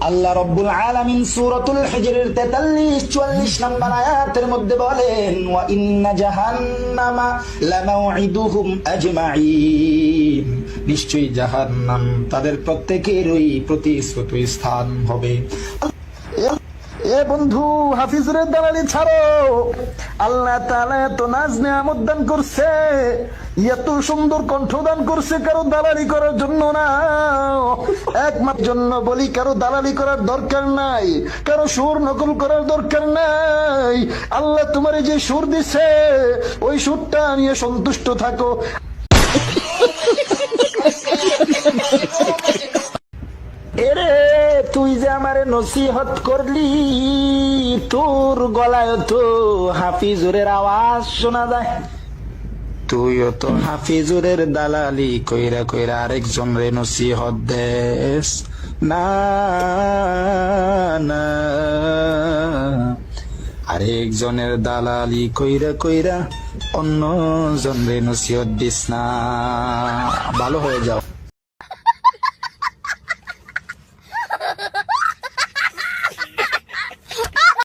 আল্লাহ রব্বুল আলামিন সূরাতুল হিজরের 43-44 নম্বর আয়াতের মধ্যে বলেন, ওয়া ইন্না জাহান্নামা লামাউইদুহুম আজমাইন, নিশ্চয়ই জাহান্নাম তাদের প্রত্যেকেরই প্রতিশ্রুত স্থান হবে। এ বন্ধু, হাফিজুরের দালালি ছাড়ো। আল্লাহ তাআলা এত নাজ নেয়ামত দান করছে, এত সুন্দর কণ্ঠ দান করছে, কারো দালালি করার জন্য না, একমাত্র জন্য বলি, কারো দালালি করার দরকার নাই, কারো সুর নকল করার দরকার নাই। আল্লাহ তোমার যে সুর দিছে ওই সুরটা নিয়ে সন্তুষ্ট থাকো। এরে তুই যে আমারে নসিহত করলি, তোর গলায় তো হাফিজুরের আওয়াজ শোনা যায়। তুইও তো হাফিজুরের দালালি কইরা কইরা আরেকজন রে নসিহত দেস না, না আরেকজনের দালালি কইরা কইরা অন্য জন রে নসিহত দিস না। ভালো হয়ে যাও।